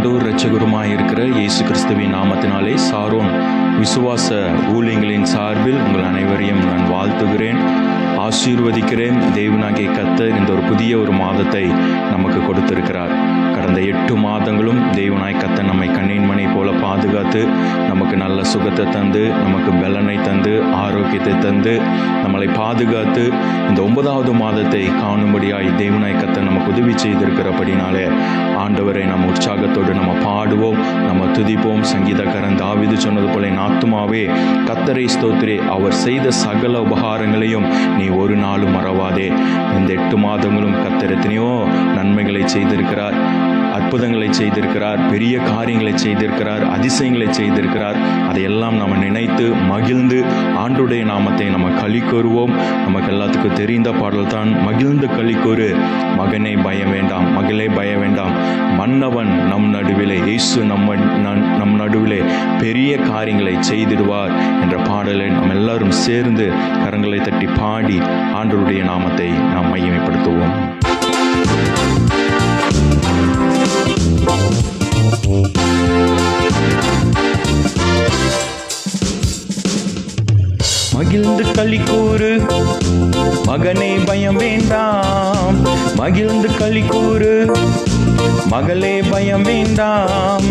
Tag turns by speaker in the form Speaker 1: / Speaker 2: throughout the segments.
Speaker 1: ஆண்டவர் இரட்சகருமாய் இருக்கிற இயேசு கிறிஸ்துவின் நாமத்தினாலே சாரோன் விசுவாச ஊழியங்களின் சார்பில் உங்கள் அனைவரையும் நான் வாழ்த்துகிறேன், ஆசீர்வதிக்கிறேன். தேவனாகிய கர்த்தர் இந்த ஒரு புதிய மாதத்தை நமக்கு கொடுத்திருக்கிறார். கடந்த 8 மாதங்களும் தேவனாய் கர்த்தர் நம்மை கண்ணின் மணி போல பாதுகாத்து நமக்கு நல்ல சுகத்தை தந்து, நமக்கு பலனை தந்து, ஆரோக்கியத்தை தந்து, நம்மளை பாதுகாத்து இந்த 9வது மாதத்தை காணும்படியாய் தேவனாய் கர்த்தர் நமக்கு உதவி செய்திருக்கிறபடினாலே ஆண்டவரை நம்ம உற்சாகத்தோடு நம்ம பாடுவோம், நம்ம துதிப்போம். சங்கீதக்காரன் தாவீது சொன்னது போல, என் ஆத்துமாவே கர்த்தரை ஸ்தோத்திரே, அவர் செய்த சகல உபகாரங்களையும் நீ ஒரு நாளும் மறவாதே. இந்த 8 மாதங்களும் கர்த்தர் எத்தனையோ நன்மைகளை செய்திருக்கிறார், அற்புதங்களை செய்திருக்கிறார், பெரிய காரியங்களை செய்திருக்கிறார், அதிசயங்களை செய்திருக்கிறார். அதையெல்லாம் நம்ம நினைத்து மகிழ்ந்து ஆண்டுடைய நாமத்தை நம்ம களி கூறுவோம். நமக்கு எல்லாத்துக்கும் தெரிந்த பாடல் தான், மகிழ்ந்து களி கூறு மகனே பயம் வேண்டாம், மகளே பயம் வேண்டாம், மன்னவன் நம் நடுவிலே, இயேசு நம் நடுவிலே பெரிய காரியங்களை செய்திடுவார் என்ற பாடலை நம்ம எல்லாரும் சேர்ந்து கரங்களை தட்டி பாடி ஆண்டவருடைய நாமத்தை நாம் மகிமைப்படுத்துவோம். மகிழ்ந்து களி கூறு மகனே பயம் வேண்டாம், மகிழ்ந்து களி கூறு மகளே பயம் வேண்டாம்,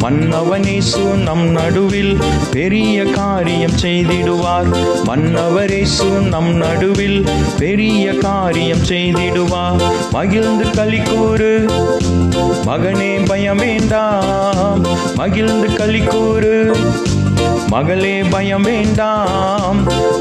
Speaker 1: மன்னவன் இயேசு நம் நடுவில் பெரிய காரியம் செய்திடுவார், மன்னவர் இயேசு நம் நடுவில் பெரிய காரியம் செய்திடுவார். மகிழ்ந்து களி கூறு மகனே பயம் வேண்டாம், மகிழ்ந்து களி கூறு மகளே பயம் வேண்டாம்,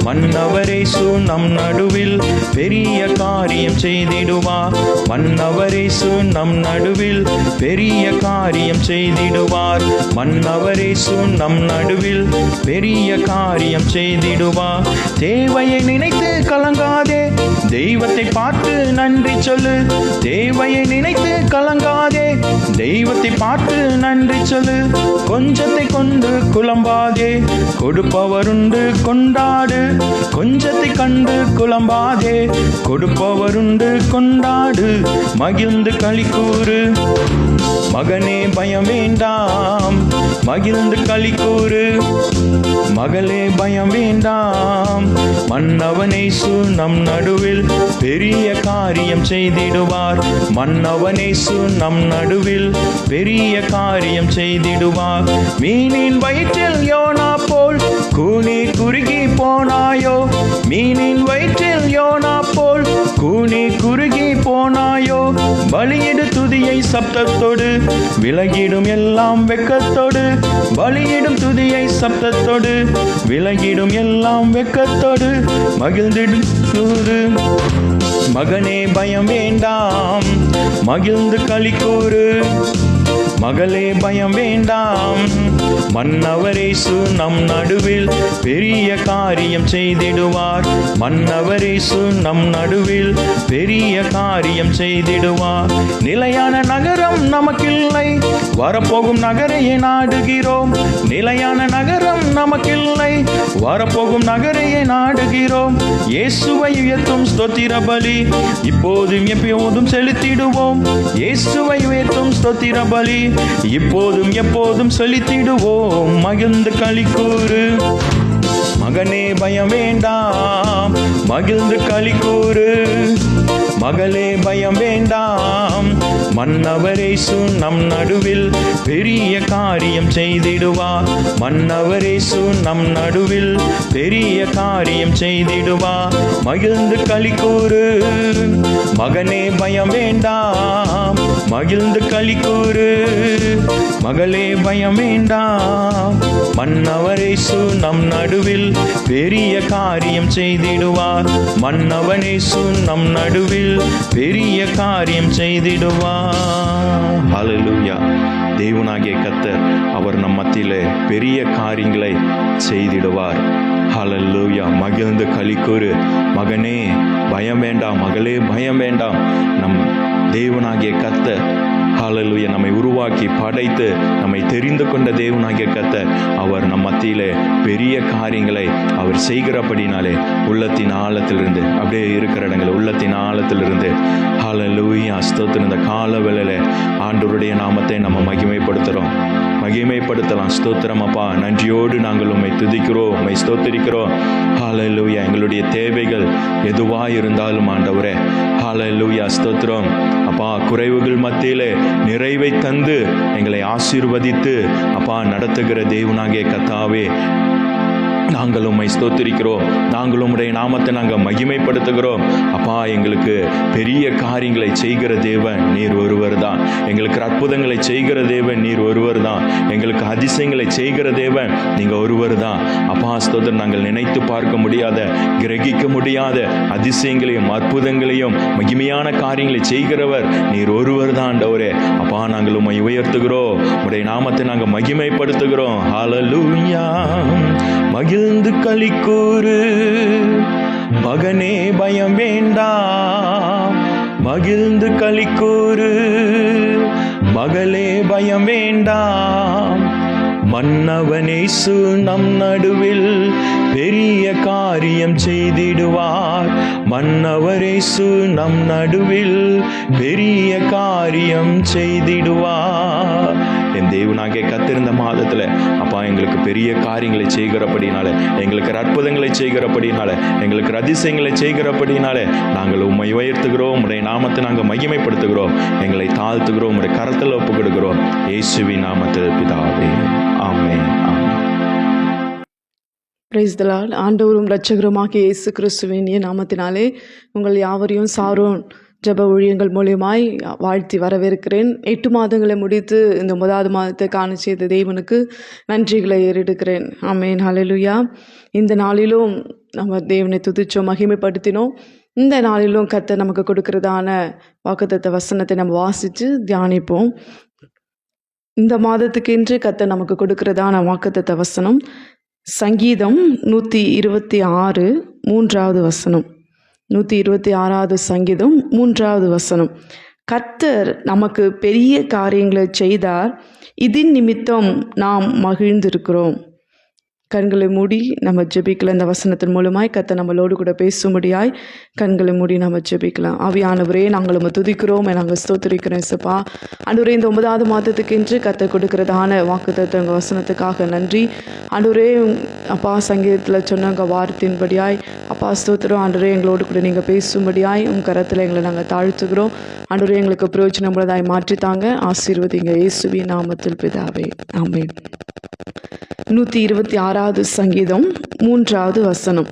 Speaker 1: மன்னவர் இயேசு நம் நடுவில் பெரிய காரியம் செய்திடுவார், மன்னவர் இயேசு நம் நடுவில் பெரிய காரியம் செய்திடுவார், மன்னவர் இயேசு நம் நடுவில் பெரிய காரியம் செய்திடுவார். தேவையை நினைத்து கலங்காதே, தெய்வத்தை பார்த்து நன்றி சொல்லு, தேவையை நினைத்து கலங்காதே, தெய்வத்தை பார்த்து நன்றி சொல்லு, கொஞ்சத்தை கொண்டு குழம்பாதே, கொடுப்பவருண்டு கொண்டாடு, கொஞ்சத்தை கண்டு குழம்பாதே, கொடுப்பவருண்டு கொண்டாடு, மகிழ்ந்து களி கூறு மகனே பயம் வேண்டாம், மகிழ்ந்து களி கூறு மகளே பயம் வேண்டாம், மன்னவன் இயேசு நம் நடுவில் பெரிய காரியம் செய்திடுவார், மன்னவன் இயேசு நம் நடுவில் பெரிய காரியம் செய்திடுவார். மீனின் வயிற்றில் யோனா போல் கூனி குறுகி போனாயோ, மீனின் வயிற்றில் யோனா போல் கூனி குறுகி போனாயோ, பலியிடு துதியை சப்தத்தோடு, விலகிடும் எல்லாம் வெட்கத்தோடு, பலியிடும் துதியை சப்தத்தோடு, விலகிடும் எல்லாம் வெட்கத்தோடு, மகிழ்ந்திடும் கூறு மகனே பயம் வேண்டாம், மகிழ்ந்து களி கூறு மகளே பயம் வேண்டாம், மன்னவர் இயேசு நம் நடுவில் பெரிய காரியம் செய்திடுவார், மன்னவர் இயேசு நம் நடுவில் பெரிய காரியம் செய்திடுவார். நிலையான நகரம் நமக்கில்லை, வரப்போகும் நகரையே நாடுகிறோம், நிலையான நகரம் நமக்கில்லை, வரப்போகும் நகரையே நாடுகிறோம். இயேசுவை உயர்த்தும் ஸ்தோத்திர பலி இப்போதும் எப்போதும் செலுத்திடுவோம், இயேசுவை உயர்த்தும் ஸ்தோத்திர பலி இப்போதும் எப்போதும் செலுத்திடுவோம். மகிழ்ந்து களி கூறு மகனே பயம் வேண்டாம், மகிழ்ந்து களி கூறு மகளே பயம் வேண்டாம், மன்னவர் இயேசு நம் நடுவில் பெரிய காரியம் செய்திடுவார், மன்னவர் இயேசு நம் நடுவில் பெரிய காரியம் செய்திடுவார். மகிழ்ந்து களி கூறு மகனே பயம் வேண்டாம், மகிழ்ந்து களி கூறு மகளே பயம் வேண்டாம், மன்னவர் இயேசு நம் நடுவில் பெரிய காரியம் செய்திடுவார், மன்னவன் இயேசு நம் நடுவில் பெரிய காரியம் செய்திடுவார். ஹல்லேலூயா. தேவனாகிய கர்த்தர் அவர் நம் மத்தியிலே பெரிய காரியங்களை செய்திடுவார். ஹல்லேலூயா. மகிழ்ந்து களி கூறு மகனே பயம் வேண்டாம், மகளே பயம் வேண்டாம். நம் தேவனாகிய கர்த்தர் ஹல்லேலூயா, நம்மை உருவாக்கி படைத்து நம்மை தெரிந்து கொண்ட தேவனாகிய கர்த்தர் அவர் நம் மத்தியிலே பெரிய காரியங்களை அவர் செய்கிறபடினாலே உள்ளத்தின் ஆழத்திலிருந்து, அப்படியே இருக்கிற இடங்கள் உள்ளத்தின் ஆழத்திலிருந்து ஹல்லேலூயா ஸ்தோத்திரம். இந்த கால வேளையில ஆண்டவருடைய நாமத்தை நம்ம மகிமைப்படுத்தலாம். ஸ்தோத்திரம் அப்பா, நன்றியோடு நாங்கள் உம்மை துதிக்கிறோம், உம்மை ஸ்தோத்திரிக்கிறோம். ஹல்லேலூயா, எங்களுடைய தேவைகள் எதுவாக இருந்தாலும் ஆண்டவரே ஹல்லேலூயா ஸ்தோத்திரம் அப்பா, குறைவுகள் மத்தியிலே நிறைவை தந்து எங்களை ஆசீர்வதித்து அப்பா நடத்துகிற தேவனாகிய கர்த்தாவே நாங்கள் உம்மை ஸ்தோத்திரிக்கிறோம். நாங்கள் உம்முடைய நாமத்தை நாங்கள் மகிமைப்படுத்துகிறோம். அப்பா, எங்களுக்கு பெரிய காரியங்களை செய்கிற தேவன் நீர் ஒருவர் தான். எங்களுக்கு அற்புதங்களை செய்கிற தேவன் நீர் ஒருவர் தான். எங்களுக்கு அதிசயங்களை செய்கிற தேவன் நீங்கள் ஒருவர் தான். அப்பா ஸ்தோத்திரம், நாங்கள் நினைத்து பார்க்க முடியாத, கிரகிக்க முடியாத அதிசயங்களையும் அற்புதங்களையும் மகிமையான காரியங்களை செய்கிறவர் நீர் ஒருவர் தான் ஆண்டவரே. அப்பா, நாங்கள் உம்மை உயர்த்துகிறோம், உம்முடைய நாமத்தை நாங்கள் மகிமைப்படுத்துகிறோம். ஹல்லேலூயா. மகிழ்ந்து களிக்கூறு மகனே, பயம் வேண்டாம். மகிழ்ந்து களிக்கூறு மகளே, பயம் வேண்டாம். மன்னவனேசு நம் நடுவில் பெரிய காரியம் செய்திடுவார். மன்னவரேசு நம் நடுவில் பெரிய காரியம் செய்திடுவார். என் தேவனாகிய கர்த்தர் இந்த மாதத்தில் அப்பா எங்களுக்கு பெரிய காரியங்களை செய்கிறபடினால, எங்களுக்கு அற்புதங்களை செய்கிறபடினால, எங்களுக்கு அதிசயங்களை செய்கிறபடினால நாங்கள் உம்மை உயர்த்துகிறோம். உம்முடைய நாமத்தை நாங்கள் மகிமைப்படுத்துகிறோம், எங்களை தாழ்த்துகிறோம், உம்முடைய கரத்தில் ஒப்புக் கொடுக்கிறோம். இயேசுவின் நாமத்தில் பிதாவே, ஆமென்.
Speaker 2: Praise the Lord. ஆண்டவரும் இரட்சகருமாகிய இயேசு கிறிஸ்துவின் நாமத்தினாலே உங்கள் யாவரையும் சாரோன் ஜெப ஊழியங்கள் மூலியமாய் வாழ்த்தி வரவேற்கிறேன். 8 மாதங்களை முடித்து இந்த 9வது மாதத்தை காண செய்த தேவனுக்கு நன்றிகளை ஏறெடுக்கிறேன். ஆமென், ஹல்லேலூயா. இந்த நாளிலும் நம்ம தேவனை துதிச்சோம், மகிமைப்படுத்தினோம். இந்த நாளிலும் கர்த்தர் நமக்கு கொடுக்கிறதான வாக்குத்தத்த வசனத்தை நம்ம வாசித்து தியானிப்போம். இந்த மாதத்துக்கென்று கர்த்தர் நமக்கு கொடுக்கிறதான வாக்குத்தத்த வசனம் சங்கீதம் 126 3வது வசனம். 126வது சங்கீதம் 3வது வசனம். கர்த்தர் நமக்கு பெரிய காரியங்களை செய்தார், இதன் நிமித்தம் நாம் மகிழ்ந்திருக்கிறோம். கண்களை மூடி நம்ம ஜெபிக்கலாம். இந்த வசனத்தின் மூலமாய் கர்த்தர் நம்மளோடு கூட பேசும்படியாய் கண்களை மூடி நம்ம ஜெபிக்கலாம். ஆவியானவரே, நாங்கள் நம்ம துதிக்கிறோம், நாங்கள் ஸ்தோத்திரிக்கிறோம். சப்பா ஆண்டவரே, இந்த 9வது மாதத்துக்கென்று கர்த்தர் கொடுக்கிறதான வாக்குத்தத்த உங்கள் வசனத்துக்காக நன்றி. ஆண்டவரே அப்பா, சங்கீதத்தில் சொன்ன வார்த்தையின்படியாய் அப்பா ஸ்தோத்திரம். ஆண்டவரே, எங்களோடு கூட நீங்கள் பேசும்படியாய் உங்கள் கரத்தில் எங்களை நாங்கள் தாழ்த்துக்கிறோம். ஆண்டவரே, எங்களுக்கு பிரயோஜனம் உள்ளதாய் மாற்றித்தாங்க, ஆசீர்வதிங்க. இயேசுவின் நாமத்தில் பிதாவே, ஆமென். 126வது சங்கீதம் 3வது வசனம்.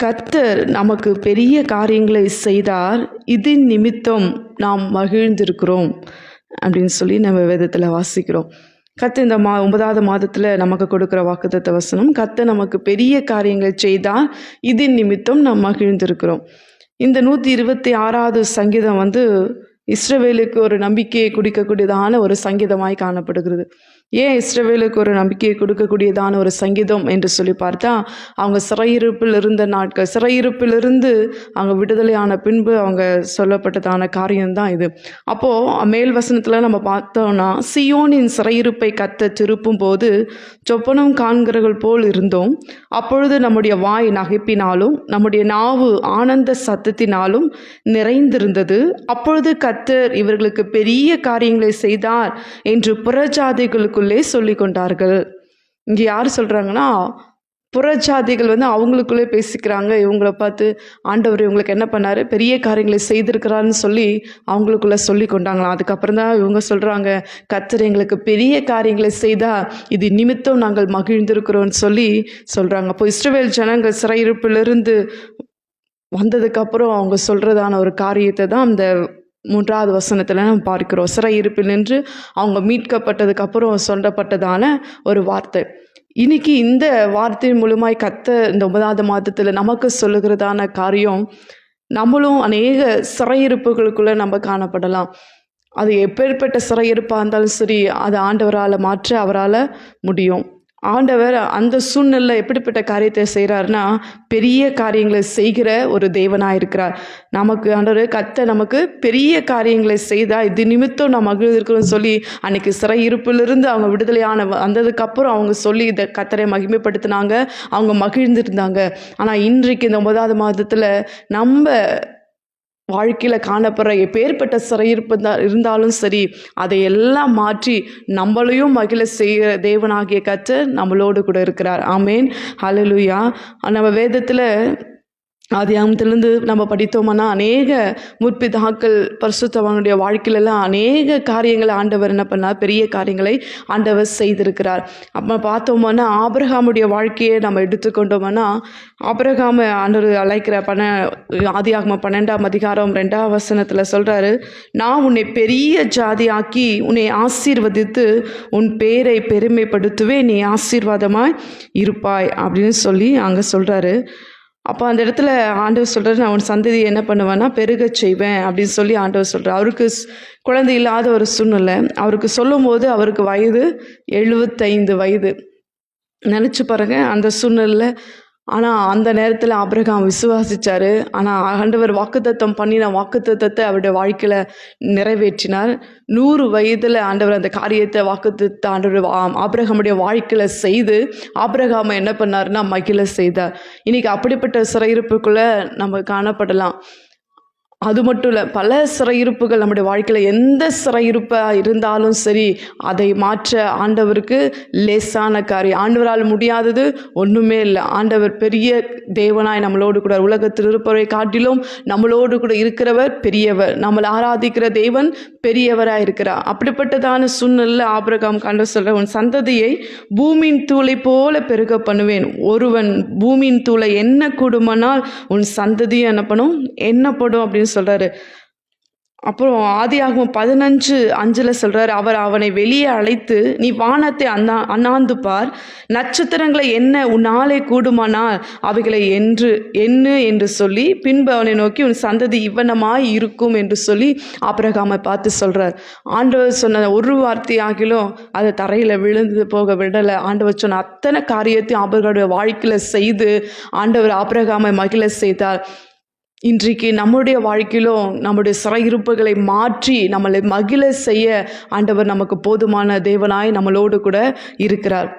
Speaker 2: கர்த்தர் நமக்கு பெரிய காரியங்களை செய்தார், இதன் நிமித்தம் நாம் மகிழ்ந்திருக்கிறோம் அப்படின்னு சொல்லி நம்ம வேதத்தில் வாசிக்கிறோம். கர்த்தர் இந்த 9வது மாதத்தில் நமக்கு கொடுக்குற வாக்குத்தத்த வசனம், கர்த்தர் நமக்கு பெரிய காரியங்களை செய்தார், இதன் நிமித்தம் நாம் மகிழ்ந்திருக்கிறோம். இந்த 126வது சங்கீதம் இஸ்ரவேலுக்கு ஒரு நம்பிக்கையை கொடுக்கக்கூடியதான ஒரு சங்கீதமாய் காணப்படுகிறது. ஏன் இஸ்ரவேலுக்கு ஒரு நம்பிக்கையை கொடுக்கக்கூடியதான ஒரு சங்கீதம் என்று சொல்லி பார்த்தா, அவங்க சிறையிருப்பில் இருந்த நாட்கள், சிறையிருப்பிலிருந்து அவங்க விடுதலையான பின்பு அவங்க சொல்லப்பட்டதான காரியம்தான் இது. அப்போது மேல் வசனத்தில் நம்ம பார்த்தோம்னா, சியோனின் சிறையிருப்பை கத்த திருப்பும் போது சொப்பனம் காண்கிறவர்கள் போல் இருந்தோம். அப்பொழுது நம்முடைய வாய் நகைப்பினாலும் நம்முடைய நாவு ஆனந்த சத்தத்தினாலும் நிறைந்திருந்தது. அப்பொழுது கர்த்தர் இவர்களுக்கு பெரிய காரியங்களை செய்தார் என்று புறஜாதிகளுக்குள்ளே சொல்லி கொண்டார்கள். இங்கே யார் சொல்கிறாங்கன்னா, புறஜாதிகள் அவங்களுக்குள்ளே பேசிக்கிறாங்க. இவங்கள பார்த்து ஆண்டவர் இவங்களுக்கு என்ன பண்ணார், பெரிய காரியங்களை செய்திருக்கிறான்னு சொல்லி அவங்களுக்குள்ளே சொல்லி கொண்டாங்களாம். அதுக்கப்புறம் தான் இவங்க சொல்கிறாங்க, கர்த்தர் எங்களுக்கு பெரிய காரியங்களை செய்தால் இது நிமித்தம் நாங்கள் மகிழ்ந்திருக்கிறோன்னு சொல்லி சொல்கிறாங்க. அப்போ இஸ்ரவேல் ஜனங்கள் சிறையிருப்பிலிருந்து வந்ததுக்கப்புறம் அவங்க சொல்கிறதான ஒரு காரியத்தை தான் அந்த 3வது வசனத்தில் நம்ம பார்க்கிறோம். சிறையிருப்பில் நின்று அவங்க மீட்கப்பட்டதுக்கப்புறம் சொல்லப்பட்டதான ஒரு வார்த்தை. இன்னைக்கு இந்த வார்த்தையின் மூலமாய் கர்த்தர் இந்த 9வது மாதத்தில் நமக்கு சொல்லுகிறதான காரியம், நம்மளும் அநேக சிறையிருப்புகளுக்குள்ளே நம்ம காணப்படலாம். அது எப்பேற்பட்ட சிறையிருப்பாக இருந்தாலும் சரி, அதை ஆண்டவரால் மாற்ற அவரால் முடியும். ஆண்டவர் அந்த சூழ்நிலை எப்படிப்பட்ட காரியத்தை செய்கிறாருன்னா, பெரிய காரியங்களை செய்கிற ஒரு தேவனாக இருக்கிறார். நமக்கு ஆண்டவர் கர்த்தர் நமக்கு பெரிய காரியங்களை செய்தால் இது நிமித்தம் நாம் மகிழ்ந்திருக்கிறோம்னு சொல்லி அன்னைக்கு சிறை இருப்பிலிருந்து அவங்க விடுதலையான வந்ததுக்கப்புறம் அவங்க சொல்லி இதை கர்த்தரை மகிமைப்படுத்தினாங்க, அவங்க மகிழ்ந்திருந்தாங்க. ஆனால் இன்றைக்கு இந்த 9வது மாதத்தில் நம்ம வாழ்க்கையில் காணப்படுற எப்பேற்பட்ட சிறையிருப்பு இருந்தாலும் சரி, அதையெல்லாம் மாற்றி நம்மளையும் மகிழ செய்கிற தேவனாகிய கர்த்தர் நம்மளோடு கூட இருக்கிறார். ஆமேன், ஹல்லேலூயா. நம்ம வேதத்தில் ஆதியாகமத்திலிருந்து நம்ம படித்தோம்னா அநேக முற்பிதாக்கள் பரிசுத்தவானுடைய வாழ்க்கையிலெல்லாம் அநேக காரியங்களை ஆண்டவர் என்ன பண்ணார், பெரிய காரியங்களை ஆண்டவர் செய்திருக்கிறார். அப்போ பார்த்தோம்னா ஆபிரகாமுடைய வாழ்க்கையை நம்ம எடுத்துக்கொண்டோம்னா, ஆபிரகாமை ஆண்டவர் அழைக்கிற ஆதியாகமம் 12ஆம் அதிகாரம் 2ஆம் வசனத்தில் சொல்கிறாரு, நான் உன்னை பெரிய ஜாதியாக்கி உன்னை ஆசீர்வதித்து உன் பேரை பெருமைப்படுத்துவேன், நீ ஆசீர்வாதமாய் இருப்பாய் அப்படின்னு சொல்லி அங்கே சொல்கிறாரு. அப்போ அந்த இடத்துல ஆண்டவர் சொல்கிறார், நான் உன் சந்ததியை என்ன பண்ணுவேன்னா பெருகச் செய்வேன் அப்படின்னு சொல்லி ஆண்டவர் சொல்கிறார். அவருக்கு குழந்தை இல்லாத ஒரு சூழ்நிலை. அவருக்கு சொல்லும்போது அவருக்கு வயது 75 வயது. நினச்சி பாருங்க அந்த சூழ்நிலையில். ஆனால் அந்த நேரத்தில் ஆபிரகாம் விசுவாசித்தார். ஆனால் ஆண்டவர் வாக்குத்தத்தம் பண்ணின வாக்குத்தத்தத்தை அவருடைய வாழ்க்கையில் நிறைவேற்றினார். 100 வயதில் ஆண்டவர் அந்த காரியத்தை வாக்குத்தத்தை ஆண்டவர் ஆபிரகாமுடைய வாழ்க்கையில் செய்து ஆபிரகாமை என்ன பண்ணார்னா மகிழ செய்தார். இன்றைக்கி அப்படிப்பட்ட சிறையிருப்புக்குள்ளே நம்ம காணப்படலாம். அது மட்டும் இல்லை, பல சிறையிருப்புகள் நம்முடைய வாழ்க்கையில் எந்த சிறையிருப்பாக இருந்தாலும் சரி அதை மாற்ற ஆண்டவருக்கு லேசான காரியம். ஆண்டவரால் முடியாதது ஒன்றுமே இல்லை. ஆண்டவர் பெரிய தேவனாய் நம்மளோடு கூட உலகத்தில் இருப்பவரை காட்டிலும் நம்மளோடு கூட இருக்கிறவர் பெரியவர். நம்மளை ஆராதிக்கிற தேவன் பெரியவராக இருக்கிறார். அப்படிப்பட்டதான சூழ்நிலை ஆபிரகாம் கண்டு சொல்கிற, உன் சந்ததியை பூமியின் தூளை போல பெருக பண்ணுவேன். ஒருவன் பூமியின் தூளை என்ன கூடுமானால் உன் சந்ததியை என்ன பண்ணும், என்னப்படும் அப்படின்னு சொல்றாரு. அப்புறம் ஆதியாகமம் 15:5 சொல்றாரு, அவர் அவனை வெளியே அழைத்து, நீ வானத்தை அண்ணாந்து பார், நட்சத்திரங்களை என்ன உன்னாலே கூடுமானால் அவைகளை எண்ணு என்று சொல்லி, பின்பு அவனை நோக்கி உன் சந்ததி இவ்வனமாய் இருக்கும் என்று சொல்லி ஆபிரகாமை பார்த்து சொல்றார். ஆண்டவர் சொன்ன ஒரு வார்த்தையாகிலும் அதை தரையில் விழுந்து போக விடலை. ஆண்டவர் சொன்ன அத்தனை காரியத்தையும் ஆபிரகாமுடைய வாழ்க்கையில் செய்து ஆண்டவர் ஆபிரகாமை மகிழ செய்தார். இன்றைக்கு நம்முடைய வாழ்க்கையிலும் நம்முடைய சிறையிருப்புகளை மாற்றி நம்மளை மகிழ செய்ய ஆண்டவர் நமக்கு போதுமான தேவனாய் நம்மளோடு கூட இருக்கிறார்.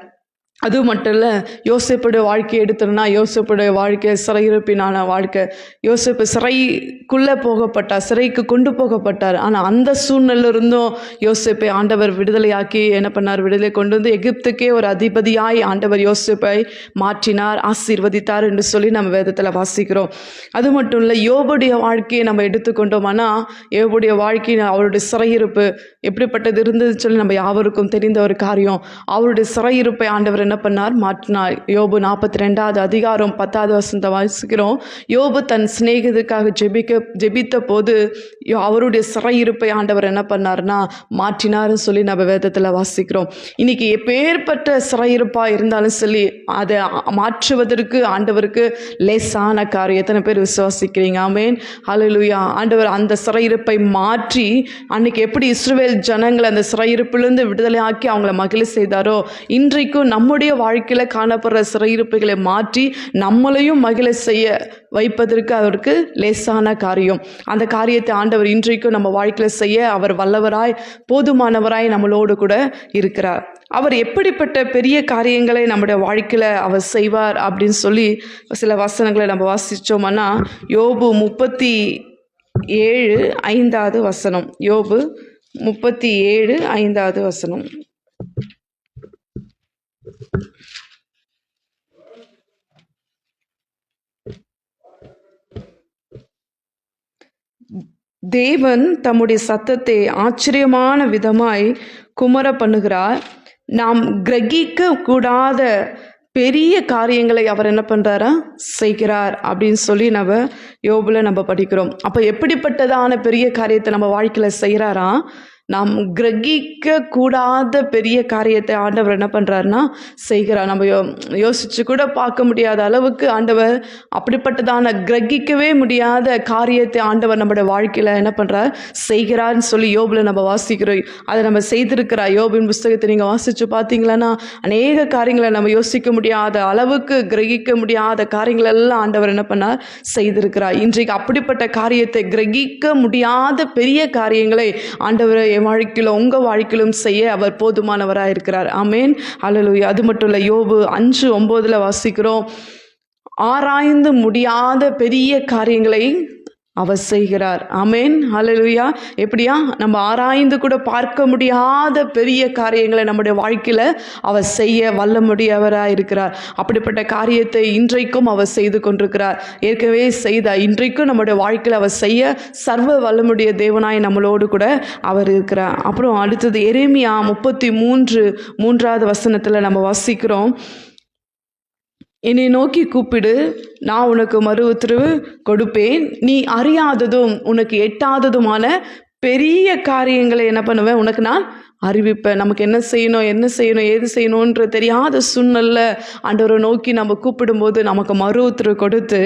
Speaker 2: அது மட்டும் இல்லை, யோசேப்புடைய வாழ்க்கையை எடுத்தோம்னா யோசேப்புடைய வாழ்க்கை சிறையிருப்பினான வாழ்க்கை. யோசேப்பு சிறைக்குள்ளே போகப்பட்டார், சிறைக்கு கொண்டு போகப்பட்டார். ஆனால் அந்த சூழ்நிலையிருந்தும் யோசேப்பை ஆண்டவர் விடுதலையாக்கி என்ன பண்ணார், விடுதலை கொண்டு வந்து எகிப்துக்கே ஒரு அதிபதியாய் ஆண்டவர் யோசேப்பை மாற்றினார், ஆசீர்வதித்தார் என்று சொல்லி நம்ம வேதத்தில் வாசிக்கிறோம். அது மட்டும் இல்லை, யோபுடைய வாழ்க்கையை நம்ம எடுத்துக்கொண்டோம்னா யோபுடைய வாழ்க்கை அவருடைய சிறையிருப்பு எப்படிப்பட்டது இருந்ததுன்னு சொல்லி நம்ம யாவருக்கும் தெரிந்த ஒரு காரியம். அவருடைய சிறையிருப்பை ஆண்டவர் என்ன பண்ணார், மாற்றினார். யோபு 42ஆம் அதிகாரம் 10ஆவது வசனத்தை வாசிக்கிறோம். யோபு தன் சிநேகிதருக்காக ஜெபித்த போது அவருடைய சிறையிருப்பை ஆண்டவர் என்ன பண்ணார்னா மாற்றினார்னு சொல்லி நம்ம வேதத்தில் வாசிக்கிறோம். இன்னைக்கு எப்பேற்பட்ட சிறையிருப்பாக இருந்தாலும் சொல்லி அதை மாற்றுவதற்கு ஆண்டவருக்கு லேசான காரியம். எத்தனை பேர் விசுவாசிக்கிறீங்க? ஆமேன், ஹல்லேலூயா. ஆண்டவர் அந்த சிறையிருப்பை மாற்றி அன்னைக்கு எப்படி இஸ்ரவேல் ஜனங்களை அந்த சிறையிருப்பிலிருந்து விடுதலை ஆக்கி அவங்கள மகிழ செய்தாரோ, இன்றைக்கும் நம்முடைய வாழ்க்கையில் காணப்படுற சிறையிருப்புகளை மாற்றி நம்மளையும் மகிழ செய்ய வைப்பதற்கு அவருக்கு லேசான காரியம். அந்த காரியத்தை ஆண்டவர் இன்றைக்கும் நம்ம வாழ்க்கையில் செய்ய அவர் வல்லவராய் போதுமானவராய் நம்மளோடு கூட இருக்கிறார். அவர் எப்படிப்பட்ட பெரிய காரியங்களை நம்முடைய வாழ்க்கையில் அவர் செய்வார் அப்படின்னு சொல்லி சில வசனங்களை நம்ம வாசித்தோம்னா, யோபு 37:5 வசனம். யோபு 37:5 வசனம். தேவன் தம்முடைய சத்தத்தை ஆச்சரியமான விதமாய் குமர பண்ணுகிறார். நாம் கிரகிக்க கூடாத பெரிய காரியங்களை அவர் என்ன பண்ணுறாரா செய்கிறார் அப்படின்னு சொல்லி நம்ம யோபுல நம்ம படிக்கிறோம். அப்போ எப்படிப்பட்டதான பெரிய காரியத்தை நம்ம வாழ்க்கையில் செய்கிறாரா? நாம் கிரகிக்க கூடாத பெரிய காரியத்தை ஆண்டவர் என்ன பண்ணுறாருன்னா செய்கிறார். நம்ம யோசிச்சு கூட பார்க்க முடியாத அளவுக்கு ஆண்டவர் அப்படிப்பட்டதான கிரகிக்கவே முடியாத காரியத்தை ஆண்டவர் நம்முடைய வாழ்க்கையில் என்ன பண்ணுறார், செய்கிறார்னு சொல்லி யோபில் நம்ம வாசிக்கிறோம். அதை நம்ம செய்திருக்கிறார். யோபின் புஸ்தகத்தை நீங்கள் வாசித்து பார்த்தீங்களன்னா அநேக காரியங்களை நம்ம யோசிக்க முடியாத அளவுக்கு கிரகிக்க முடியாத காரியங்கள் எல்லாம் ஆண்டவர் என்ன பண்ணார், செய்திருக்கிறார். இன்றைக்கு அப்படிப்பட்ட காரியத்தை கிரகிக்க முடியாத பெரிய காரியங்களை ஆண்டவர் என் வாழ்க்கையிலும் உங்கள் வாழ்க்கையிலும் செய்ய அவர் போதுமானவராக இருக்கிறார். ஆமேன், ஹல்லேலூயா. அது மட்டும் இல்லை, யோபு 5:9 வாசிக்கிறோம், ஆராய்ந்து முடியாத பெரிய காரியங்களை அவர் செய்கிறார். ஆமேன், ஹல்லேலூயா. எப்படியா, நம்ம ஆராய்ந்து கூட பார்க்க முடியாத பெரிய காரியங்களை நம்முடைய வாழ்க்கையில் அவர் செய்ய வல்லமுடையவராக இருக்கிறார். அப்படிப்பட்ட காரியத்தை இன்றைக்கும் அவர் செய்து கொண்டிருக்கிறார். ஏற்கனவே செய்தார், இன்றைக்கும் நம்முடைய வாழ்க்கையில் அவர் செய்ய சர்வ வல்லமுடைய தேவனாய் நம்மளோடு கூட அவர் இருக்கிறார். அப்புறம் அடுத்தது எரேமியா 33:3 நம்ம வாசிக்கிறோம், என்னை நோக்கி கூப்பிடு, நான் உனக்கு மறு உத்தரவு கொடுப்பேன், நீ அறியாததும் உனக்கு எட்டாததுமான பெரிய காரியங்களை என்ன பண்ணுவேன், உனக்கு நான் அறிவிப்பேன். நமக்கு என்ன செய்யணும் ஏது செய்யணுன்ற தெரியாத சூழ்நிலை ஆண்டவரை நோக்கி நம்ம கூப்பிடும்போது நமக்கு மறு உத்தரவு கொடுத்து,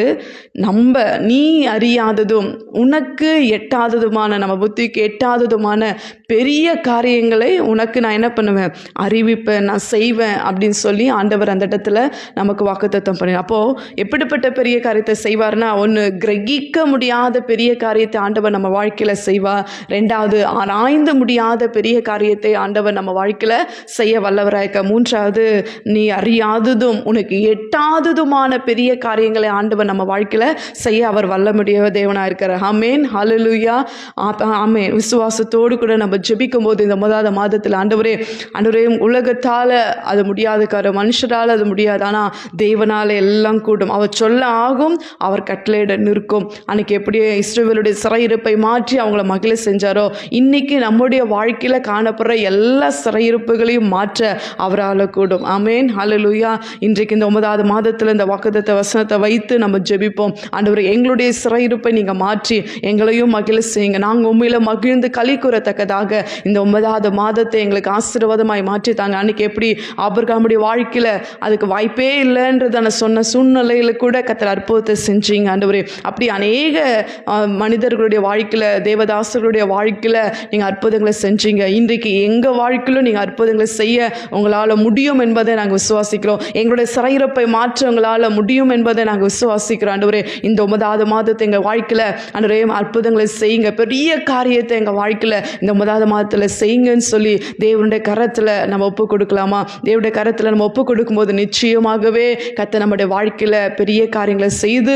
Speaker 2: நீ அறியாததும் உனக்கு எட்டாததுமான, நம்ம புத்திக்கு எட்டாததுமான பெரிய காரியங்களை உனக்கு நான் என்ன பண்ணுவேன், அறிவிப்பேன், நான் செய்வேன் அப்படின்னு சொல்லி ஆண்டவர் அந்த இடத்துல நமக்கு வாக்குத்தத்தம் பண்ணுவேன். அப்போது எப்படிப்பட்ட பெரிய காரியத்தை செய்வார்னா, ஒன்று கிரகிக்க முடியாத பெரிய காரியத்தை ஆண்டவர் நம்ம வாழ்க்கையில் செய்வார். ரெண்டாவது, ஆராய்ந்து முடியாத பெரிய காரியத்தை ஆண்டவர் நம்ம வாழ்க்கையில செய்ய வல்லவராயிருக்க. மூன்றாவது, நீ அறியாததும் உனக்கு எட்டாததுமான பெரிய காரியங்களை ஆண்டவர் நம்ம வாழ்க்கையில செய்ய அவர் வல்லமுடைய தேவனா இருக்கிறார். ஆமேன், ஹல்லேலூயா. ஆமேன். விசுவாசத்தோடு கூட நம்ம ஜெபிக்கும் போது இந்த முதலாவது மாதத்தில் ஆண்டவரே உலகத்தால அது முடியாது, மனுஷரால் அது முடியாது, ஆனா தேவனால எல்லாம் கூடும், அவர் சொல்ல ஆகும், அவர் கட்டளையிட நிற்கும். அன்னைக்கு எப்படி இஸ்ரவேலுடைய சிறையிருப்பை மாற்றி அவங்கள மகிழ செஞ்சாரோ, இன்னைக்கு நம்முடைய வாழ்க்கையில காணப்படுற எல்லா சிறையிருப்புகளையும் மாற்ற அவரால் கூடும். ஆமேன், ஹல்லேலூயா. இன்றைக்கு இந்த 9வது மாதத்தில் இந்த வாக்குத்தத்த வசனத்தை வைத்து நம்ம ஜெபிப்போம். ஆண்டவரே, எங்களுடைய சிறையிருப்பை நீங்கள் மாற்றி எங்களையும் மகிழ செய்யுங்க. நாங்கள் உண்மையில மகிழ்ந்து களி கூறத்தக்கதாக இந்த 9வது மாதத்தை எங்களுக்கு ஆசீர்வாதமாய் மாற்றித்தாங்க. அன்னைக்கு எப்படி ஆபிரகாமுடைய வாழ்க்கையில் அதுக்கு வாய்ப்பே இல்லைன்றதான சொன்ன சூழ்நிலையில் கூட கர்த்தர் அற்புதத்தை செஞ்சீங்க. ஆண்டவரே, அப்படி அநேக மனிதர்களுடைய வாழ்க்கையில், தேவதாசர்களுடைய வாழ்க்கையில் நீங்கள் அற்புதங்களை செஞ்சீங்க. இன்றைக்கு எங்கள் வாழ்க்கையிலும் நீங்கள் அற்புதங்களை செய்ய உங்களால் முடியும் என்பதை நாங்கள் விசுவாசிக்கிறோம். எங்களுடைய சிறையிருப்பை மாற்ற உங்களால் முடியும் என்பதை நாங்கள் விசுவாசிக்கிறோம். ஆண்டவரே, இந்த 9வது மாதத்தை எங்கள் வாழ்க்கையில் ஆண்டவரே அற்புதங்களை செய்யுங்க, பெரிய காரியத்தை எங்கள் வாழ்க்கையில் இந்த 9வது மாதத்தில் செய்யுங்கன்னு சொல்லி தேவனுடைய கரத்தில் நம்ம ஒப்பு கொடுக்கலாமா? தேவனுடைய கரத்தில் நம்ம ஒப்பு கொடுக்கும்போது நிச்சயமாகவே கர்த்தர் நம்முடைய வாழ்க்கையில் பெரிய காரியங்களை செய்து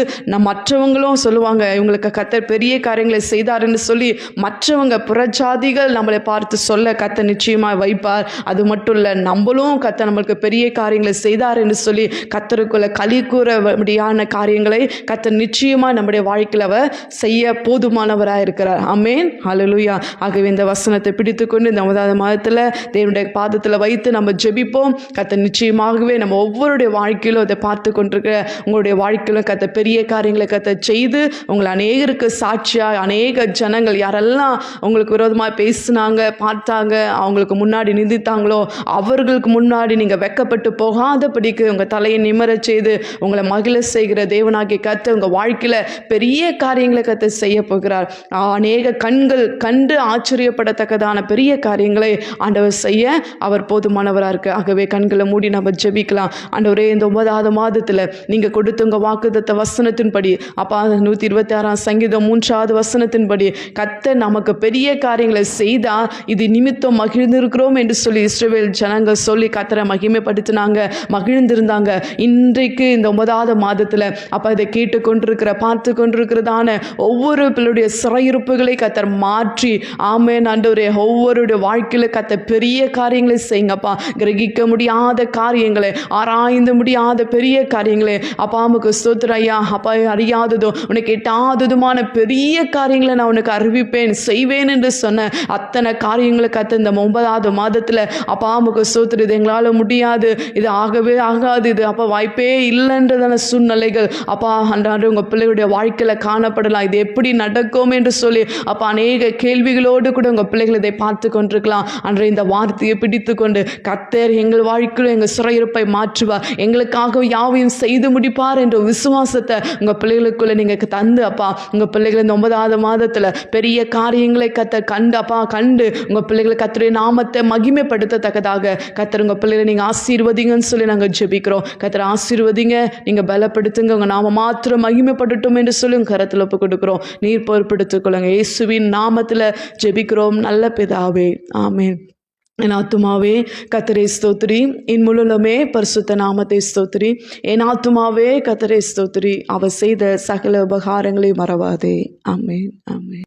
Speaker 2: மற்றவங்களும் சொல்லுவாங்க, இவங்களுக்கு கர்த்தர் பெரிய காரியங்களை செய்தாருன்னு சொல்லி மற்றவங்க புறஜாதிகள் நம்மளை பார்த்து சொல்ல கர்த்தர் நிச்சயமாக வைப்பார். அது மட்டும் இல்லை, நம்மளும் கர்த்தர் நம்மளுக்கு பெரிய காரியங்களை செய்தார் என்று சொல்லி கர்த்தருக்குள்ள களி கூற முடியாத காரியங்களை கர்த்தர் நிச்சயமாக நம்முடைய வாழ்க்கையில் அவர் செய்ய போதுமானவராக இருக்கிறார். ஆமேன், ஹல்லேலூயா. ஆகவே இந்த வசனத்தை பிடித்துக்கொண்டு இந்த 9வது மாதத்தில் தேவனுடைய பாதத்தில் வைத்து நம்ம ஜெபிப்போம். கர்த்தர் நிச்சயமாகவே நம்ம ஒவ்வொருடைய வாழ்க்கையிலும் அதை பார்த்து கொண்டிருக்கிற உங்களுடைய வாழ்க்கையிலும் கர்த்தர் பெரிய காரியங்களை கர்த்தர் செய்து உங்களை அநேகருக்கு சாட்சியாக, அநேக ஜனங்கள் யாரெல்லாம் உங்களுக்கு விரோதமாக பேசினாங்க, பார்த்தாங்க, அவங்களுக்கு முன்னாடி நிந்தித்தாங்களோ அவர்களுக்கு முன்னாடி நீங்கள் வெக்கப்பட்டு போகாதபடிக்கு உங்கள் தலையை நிமிரச் செய்து உங்களை மகிழ செய்கிற தேவனாகிய கர்த்தர் உங்கள் வாழ்க்கையில் பெரிய காரியங்களை கர்த்தர் செய்ய போகிறார். அநேக கண்கள் கண்டு ஆச்சரியப்படத்தக்கதான பெரிய காரியங்களை ஆண்டவர் செய்ய அவர் போதுமானவராக இருக்கு. ஆகவே கண்களை மூடி நம்ம ஜெபிக்கலாம். ஆண்டவரே, இந்த 9வது மாதத்தில் நீங்கள் கொடுத்த உங்கள் வாக்குத்தத்த வசனத்தின்படி, அப்பா 126 சங்கீதம் 3வது வசனத்தின்படி கர்த்தர் நமக்கு பெரிய காரியங்களை செய்தா இது நிமித்தம் மகிழ்ந்திருக்கிறோம் என்று சொல்லி இஸ்ரவேல் ஜனங்கள் சொல்லி கர்த்தரை மகிமைப்படுத்தினாங்க, மகிழ்ந்திருந்தாங்க. இன்றைக்கு இந்த 9வது மாதத்தில் அப்போ இதை கேட்டு கொண்டிருக்கிற, பார்த்து கொண்டிருக்கிறதான ஒவ்வொரு பிள்ளையுடைய சிறையிருப்புகளை கர்த்தர் மாற்றி, ஆமென் ஆண்டவரே, ஒவ்வொருடைய வாழ்க்கையில் கர்த்தர் பெரிய காரியங்களை செய்யுங்கப்பா. கிரகிக்க முடியாத காரியங்களை, ஆராய்ந்து முடியாத பெரிய காரியங்களை அப்பா உமக்கு ஸ்தோத்திரம் ஐயா. அப்பா, அறியாததும் உனக்கு எட்டாததுமான பெரிய காரியங்களை நான் உனக்கு அறிவிப்பேன், செய்வேன் என்று சொன்ன அத்தனை காரியங்களை கர்த்தர் இந்த 9வது மாதத்தில் அப்பா உமக்கு ஸ்தோத்திரம். இது எங்களால் முடியாது, இது ஆகவே ஆகாது, இது அப்பா வாய்ப்பே இல்லைன்றதான சூழ்நிலைகள் அப்பா அன்றாட உங்கள் பிள்ளைகளுடைய வாழ்க்கையில் காணப்படலாம். இது எப்படி நடக்கும் என்று சொல்லி அப்பா அநேக கேள்விகளோடு கூட உங்கள் பிள்ளைகள் இதை பார்த்து கொண்டிருக்கலாம். அன்றைய இந்த வார்த்தையை பிடித்து கொண்டு கர்த்தர் எங்கள் வாழ்க்கையில் எங்கள் சிறையிருப்பை மாற்றுவார், எங்களுக்காக யாவையும் செய்து முடிப்பார் என்ற விசுவாசத்தை உங்கள் பிள்ளைகளுக்குள்ளே நீங்கள் தந்து அப்பா, உங்கள் பிள்ளைகள் இந்த 9வது மாதத்தில் பெரிய காரியங்களை கர்த்தர் கண்டு அப்பா கண்டு உங்கள் பிள்ளைகளை கர்த்தருடைய நாமத்தை மகிமைப்படுத்தத்தக்கதாக கர்த்தர் உங்கள் பிள்ளைகளை நீங்கள் ஆசீர்வதிங்கன்னு சொல்லி நாங்கள் ஜெபிக்கிறோம். கர்த்தர் ஆசீர்வதிங்க, நீங்கள் பலப்படுத்துங்க, உங்கள் நாம மாத்திரம் மகிமைப்படட்டும் என்று சொல்லி உங்கள் கரத்தில் ஒப்பு கொடுக்குறோம். நீர் பொறுப்படுத்திக் கொள்ளுங்க. இயேசுவின் நாமத்தில் ஜெபிக்கிறோம் நல்ல பிதாவே, ஆமென். என் ஆத்துமாவே கர்த்தரை ஸ்தோத்திரி, என் முழுலமே பரிசுத்த நாமத்தை ஸ்தோத்திரி. என் ஆத்துமாவே கர்த்தரை ஸ்தோத்திரி, அவர் செய்த சகல உபகாரங்களை மறவாதே. ஆமென், ஆமென்.